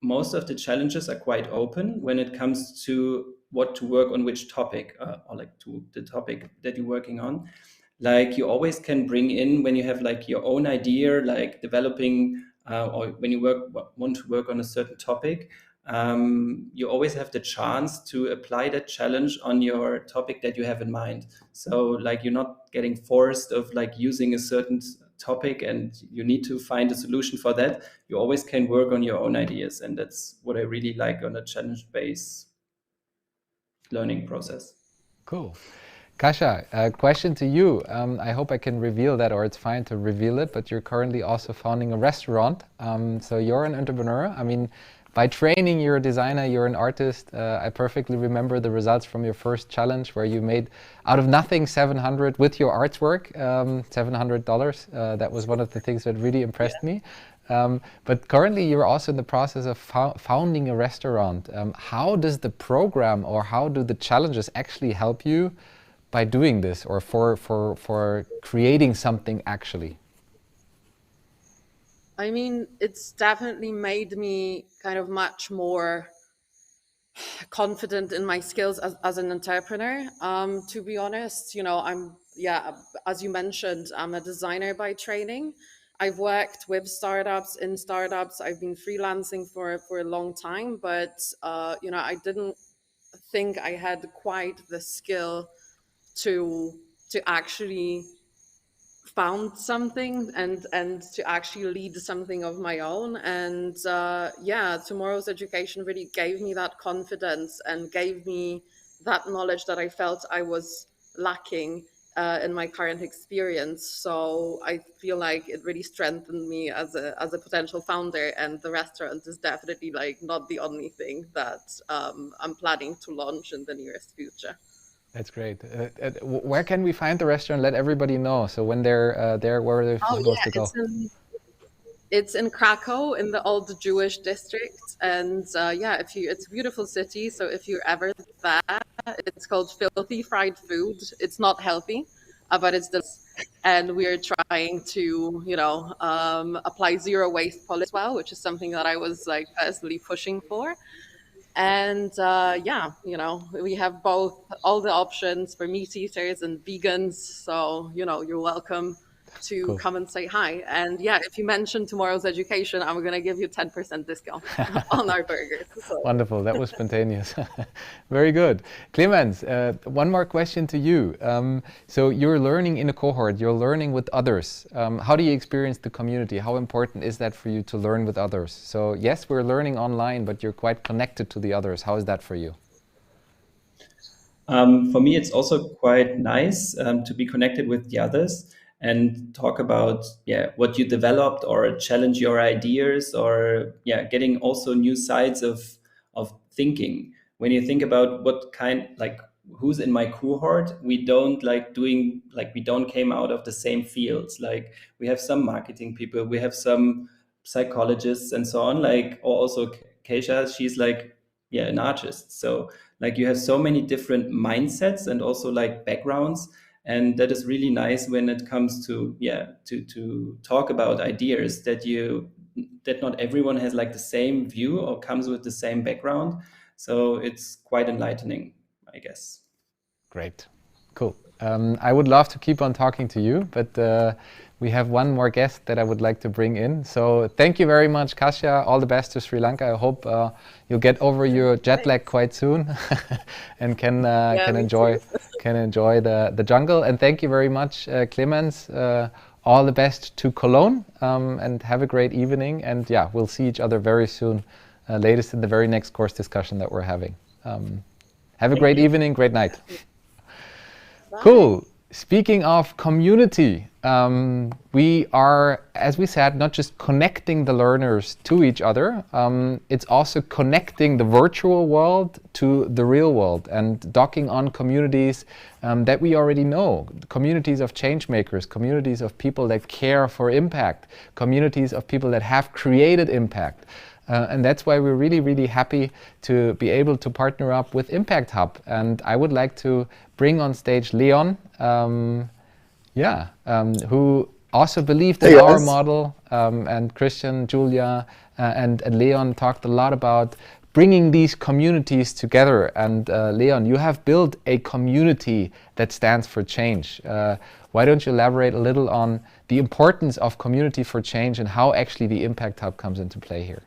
most of the challenges are quite open when it comes to what to work on which topic, or like to the topic that you're working on. Like you always can bring in, when you have like your own idea, like developing or when you want to work on a certain topic, you always have the chance to apply that challenge on your topic that you have in mind. So like you're not getting forced of like using a certain topic and you need to find a solution for that. You always can work on your own ideas, and that's what I really like on a challenge-based learning process. Cool. Kasia, a question to you. I hope I can reveal that, or it's fine to reveal it, but you're currently also founding a restaurant. So you're an entrepreneur. I mean, by training, you're a designer, you're an artist. I perfectly remember the results from your first challenge where you made out of nothing 700 with your artwork, $700. That was one of the things that really impressed me. But currently you're also in the process of founding a restaurant. How does the program or how do the challenges actually help you by doing this, or for creating something actually? I mean, it's definitely made me kind of much more confident in my skills as an entrepreneur. To be honest, you know, as you mentioned, I'm a designer by training. I've worked with startups, in startups. I've been freelancing for a long time, but you know, I didn't think I had quite the skill to actually found something and to actually lead something of my own. And yeah, tomorrow's education really gave me that confidence and gave me that knowledge that I felt I was lacking in my current experience. So I feel like it really strengthened me as a potential founder, and the restaurant is definitely like not the only thing that I'm planning to launch in the nearest future. That's great. Where can we find the restaurant? Let everybody know. So when they're there, where are they Oh supposed yeah, to go? it's in Krakow in the old Jewish district, and yeah, if you it's a beautiful city. So if you're ever there, it's called Filthy Fried Food. It's not healthy, but it's delicious. And we're trying to, apply zero waste policy as well, which is something that I was like personally pushing for. And yeah, we have both all the options for meat eaters and vegans. So, you're welcome to Cool. come and say hi. And yeah, if you mention tomorrow's education, I'm going to give you 10% discount on our burgers. So. Wonderful. That was spontaneous. Very good. Clemens, one more question to you. So you're learning in a cohort, you're learning with others. How do you experience the community? How important is that for you to learn with others? So yes, we're learning online, but you're quite connected to the others. How is that for you? For me, it's also quite nice to be connected with the others and talk about what you developed, or challenge your ideas, or getting also new sides of thinking. When you think about what kind, like, who's in my cohort, we don't we don't came out of the same fields. Like, we have some marketing people, we have some psychologists and so on. Like, or also Keisha, she's like an artist. So like, you have so many different mindsets and also like backgrounds, and that is really nice when it comes to to talk about ideas, that not everyone has like the same view or comes with the same background. So it's quite enlightening, I guess. Great. Cool. I would love to keep on talking to you, but we have one more guest that I would like to bring in. So thank you very much, Kasia. All the best to Sri Lanka. I hope you'll get over your jet lag quite soon and can Me enjoy too. the jungle. And thank you very much, Clemens. All the best to Cologne, and have a great evening. And yeah, we'll see each other very soon, latest in the very next course discussion that we're having. Have a great evening, great night. Cool. Speaking of community, we are, as we said, not just connecting the learners to each other, it's also connecting the virtual world to the real world and docking on communities that we already know. Communities of change makers, communities of people that care for impact, communities of people that have created impact. And that's why we're really, really happy to be able to partner up with Impact Hub. And I would like to bring on stage Leon, who also believed in our model, and Christian, Julia, and Leon talked a lot about bringing these communities together. And Leon, you have built a community that stands for change. Why don't you elaborate a little on the importance of community for change and how actually the Impact Hub comes into play here?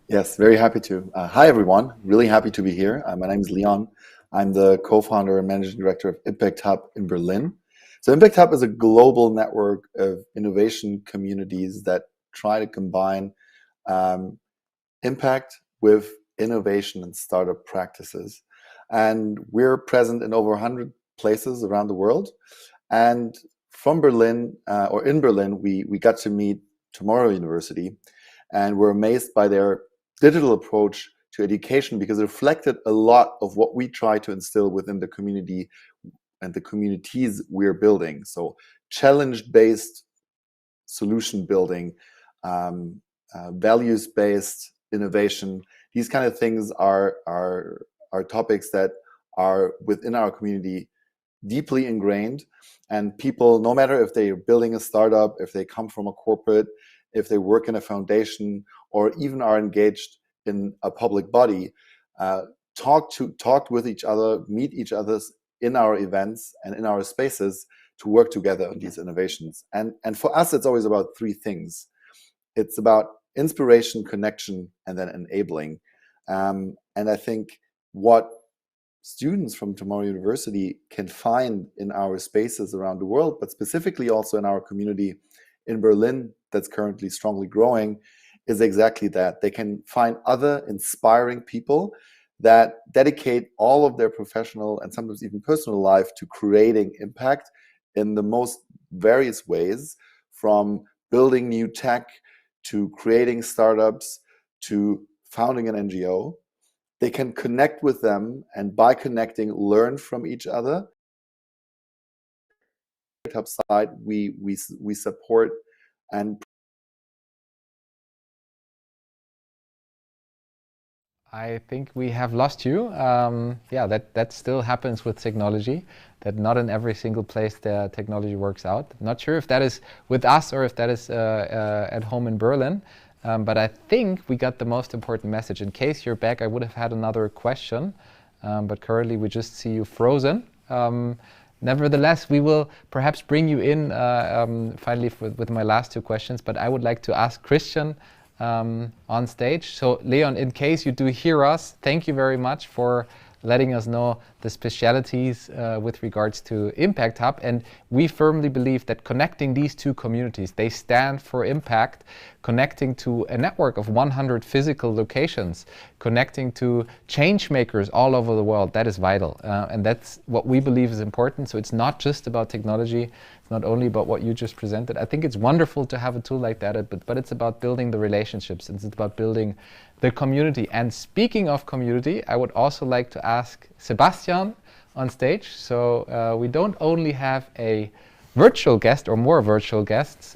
Yes, very happy to. Hi, everyone. Really happy to be here. My name is Leon. I'm the co-founder and managing director of Impact Hub in Berlin. So Impact Hub is a global network of innovation communities that try to combine impact with innovation and startup practices. And we're present in over 100 places around the world. And from Berlin, or in Berlin, we got to meet Tomorrow University, and we're amazed by their digital approach to education, because it reflected a lot of what we try to instill within the community and the communities we're building. So challenge-based solution building, values-based innovation, these kind of things are topics that are within our community deeply ingrained. And people, no matter if they're building a startup, if they come from a corporate, if they work in a foundation, or even are engaged in a public body, talk with each other, meet each other in our events and in our spaces to work together on these innovations. And for us, it's always about three things. It's about inspiration, connection, and then enabling. And I think what students from Tomorrow University can find in our spaces around the world, but specifically also in our community in Berlin that's currently strongly growing, is exactly that. They can find other inspiring people that dedicate all of their professional and sometimes even personal life to creating impact in the most various ways, from building new tech to creating startups to founding an NGO. They can connect with them, and by connecting, learn from each other. Side, we support and I think we have lost you. Yeah, that still happens with technology, that not in every single place the technology works out. Not sure if that is with us or if that is at home in Berlin, but I think we got the most important message. In case you're back, I would have had another question, but currently we just see you frozen. Nevertheless, we will perhaps bring you in finally with my last two questions, but I would like to ask Christian on stage. So Leon, in case you do hear us, thank you very much for letting us know the specialities with regards to Impact Hub. And we firmly believe that connecting these two communities, they stand for impact, connecting to a network of 100 physical locations, connecting to change makers all over the world, that is vital. And that's what we believe is important. So it's not just about technology, it's not only about what you just presented. I think it's wonderful to have a tool like that, but it's about building the relationships, it's about building the community. And speaking of community, I would also like to ask Sebastian on stage. So we don't only have a virtual guest or more virtual guests,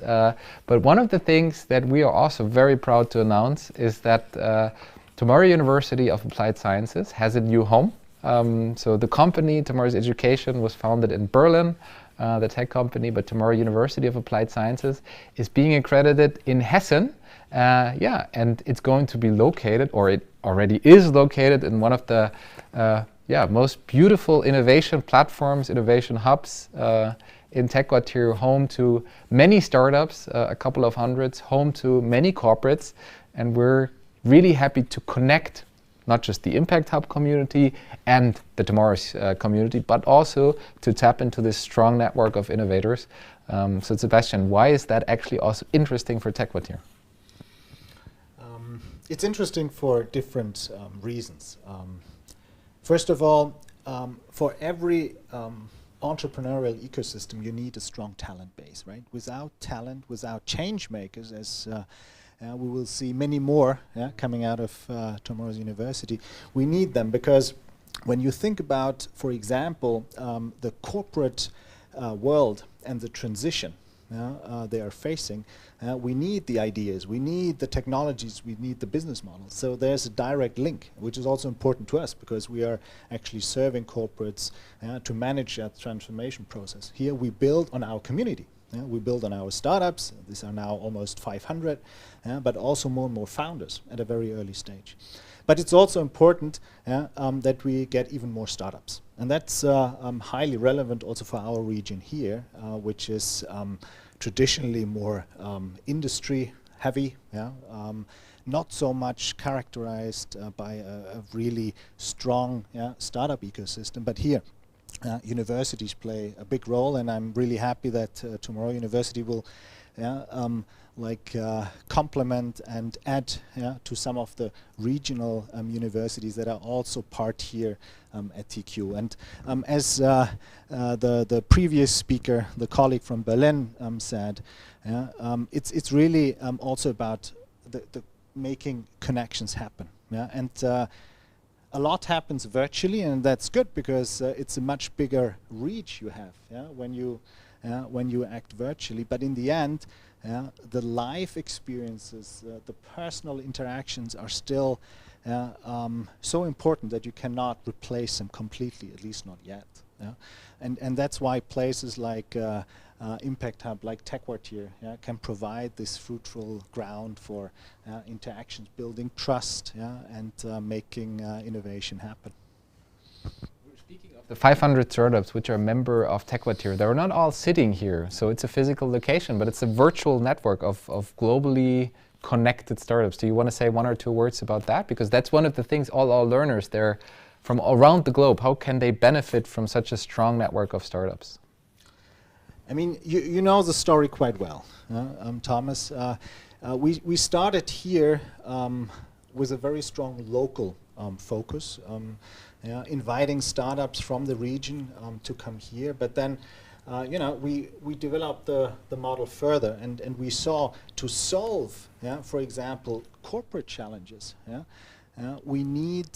but one of the things that we are also very proud to announce is that Tomorrow University of Applied Sciences has a new home. So the company, Tomorrow's Education, was founded in Berlin, the tech company, but Tomorrow University of Applied Sciences is being accredited in Hessen. Yeah, and it's going to be located, or it already is located, in one of the most beautiful innovation platforms, innovation hubs in TechQuartier, home to many startups, a couple of hundreds, home to many corporates, and we're really happy to connect not just the Impact Hub community and the Tomorrow's community, but also to tap into this strong network of innovators. So Sebastian, why is that actually also interesting for TechQuartier? It's interesting for different reasons. First of all, for every entrepreneurial ecosystem, you need a strong talent base, right? Without talent, without change makers, as we will see many more coming out of Tomorrow's University, we need them, because when you think about, for example, the corporate world and the transition they are facing, we need the ideas, we need the technologies, we need the business models. So there's a direct link, which is also important to us, because we are actually serving corporates to manage that transformation process. Here we build on our community. We build on our startups. These are now almost 500, but also more and more founders at a very early stage. But it's also important that we get even more startups. And that's highly relevant also for our region here, which is traditionally more industry heavy, not so much characterized by a really strong startup ecosystem. But here, universities play a big role, and I'm really happy that Tomorrow University will complement and add to some of the regional universities that are also part here at TQ. And as the previous speaker, the colleague from Berlin said, it's really also about the making connections happen. And a lot happens virtually, and that's good, because it's a much bigger reach you have when you act virtually. But in the end, the life experiences, the personal interactions are still so important that you cannot replace them completely, at least not yet. And that's why places like Impact Hub, like TechQuartier, can provide this fruitful ground for interactions, building trust, and making innovation happen. Speaking of the 500 startups which are a member of TechQuartier, they're not all sitting here, so it's a physical location, but it's a virtual network of globally connected startups. Do you want to say one or two words about that? Because that's one of the things all our learners, they're from around the globe, how can they benefit from such a strong network of startups? I mean, you know the story quite well, Thomas. We started here with a very strong local focus, inviting startups from the region to come here. But then, we developed the model further, and we saw to solve, for example, corporate challenges. We need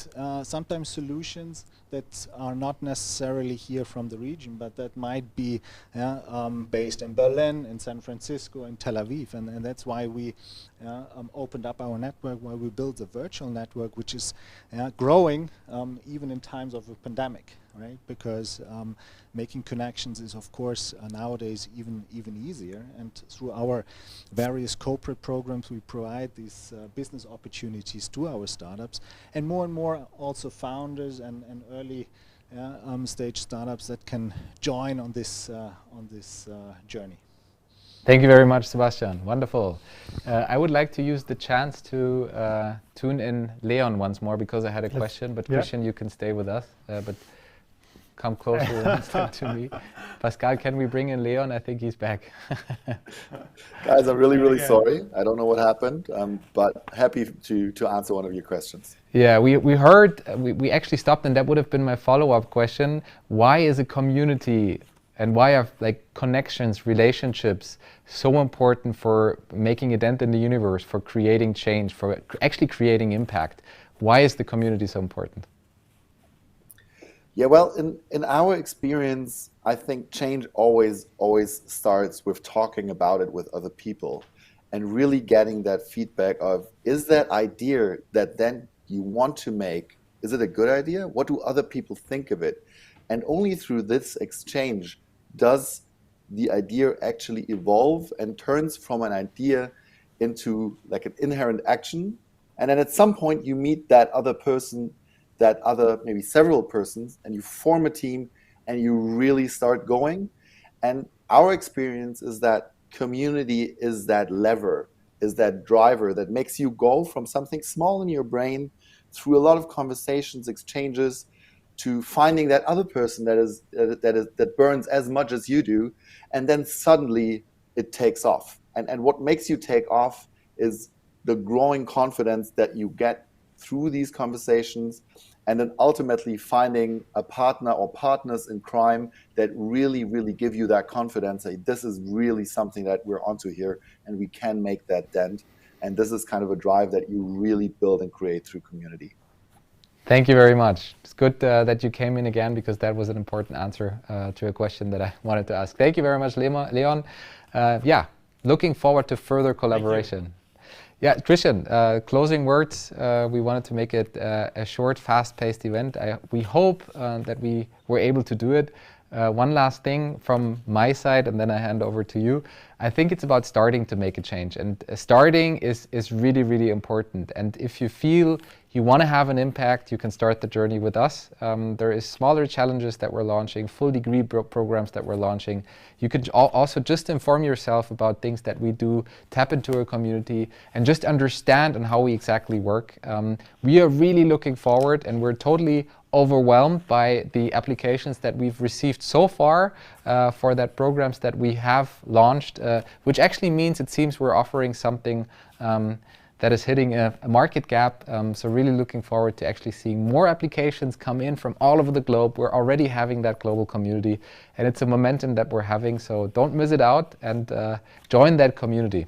sometimes solutions that are not necessarily here from the region, but that might be based in Berlin, in San Francisco, in Tel Aviv, and that's why we opened up our network, why we built a virtual network, which is growing even in times of a pandemic, right? Because making connections is, of course, nowadays even easier. And through our various corporate programs, we provide these business opportunities to our startups, and more also founders and early stage startups that can join on this journey. Thank you very much, Sebastian. Wonderful. I would like to use the chance to tune in Leon once more, because I had a question, but Christian, you can stay with us. But come closer one step to me. Pascal, can we bring in Leon? I think he's back. Guys, I'm really sorry. I don't know what happened, but happy to answer one of your questions. Yeah, we heard, we actually stopped, and that would have been my follow-up question. Why is a community and why are connections, relationships so important for making a dent in the universe, for creating change, for actually creating impact? Why is the community so important? Yeah, well, in our experience, I think change always starts with talking about it with other people and really getting that feedback of, is that idea that then you want to make, is it a good idea? What do other people think of it? And only through this exchange does the idea actually evolve and turns from an idea into like an inherent action. And then at some point you meet that other person, that other maybe several persons, and you form a team and you really start going. And our experience is that community is that lever, is that driver that makes you go from something small in your brain through a lot of conversations, exchanges, to finding that other person that burns as much as you do, and then suddenly it takes off. And what makes you take off is the growing confidence that you get through these conversations, and then ultimately finding a partner or partners in crime that really give you that confidence that this is really something that we're onto here and we can make that dent. And this is kind of a drive that you really build and create through community. Thank you very much. It's good that you came in again, because that was an important answer to a question that I wanted to ask. Thank you very much, Leon. Looking forward to further collaboration. Yeah, Christian, closing words. We wanted to make it a short, fast-paced event. We hope that we were able to do it. One last thing from my side, and then I hand over to you. I think it's about starting to make a change, and starting is really important. And if you feel you want to have an impact, you can start the journey with us. There is smaller challenges that we're launching, full degree programs that we're launching. You can also just inform yourself about things that we do, tap into a community, and just understand on how we exactly work. We are really looking forward, and we're totally overwhelmed by the applications that we've received so far for that programs that we have launched, which actually means it seems we're offering something that is hitting a market gap. So really looking forward to actually seeing more applications come in from all over the globe. We're already having that global community, and it's a momentum that we're having. So don't miss it out, and join that community.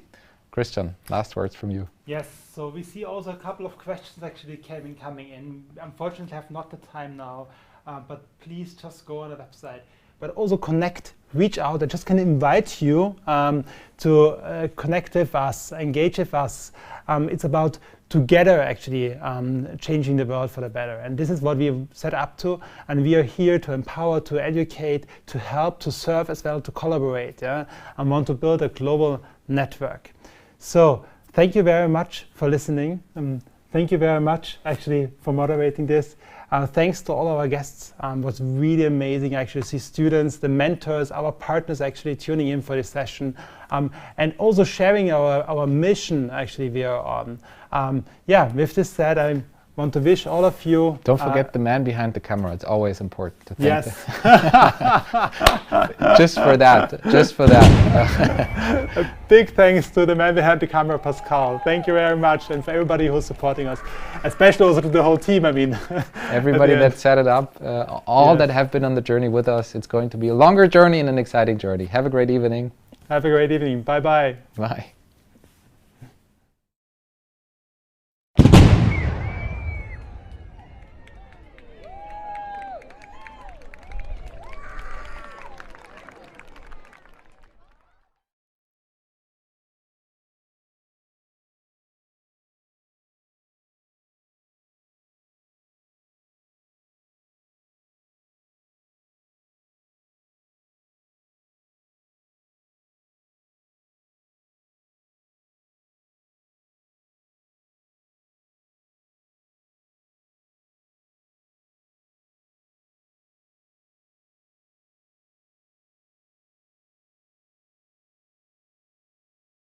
Christian, last words from you. Yes, so we see also a couple of questions actually coming in. Unfortunately, I have not the time now, but please just go on the website. But also connect, reach out. I just can invite you to connect with us, engage with us. It's about together actually changing the world for the better. And this is what we've set up to. And we are here to empower, to educate, to help, to serve as well, to collaborate, and want to build a global network. So thank you very much for listening. Thank you very much actually for moderating this. Thanks to all our guests. It was really amazing actually to see students, the mentors, our partners actually tuning in for this session, and also sharing our mission actually we are on. With this said, I'm want to wish all of you... Don't forget the man behind the camera. It's always important to thank Yes. just for that. Just for that. A big thanks to the man behind the camera, Pascal. Thank you very much, and for everybody who's supporting us, especially also to the whole team. I mean, everybody that set it up, all that have been on the journey with us. It's going to be a longer journey and an exciting journey. Have a great evening. Have a great evening. Bye-bye. Bye.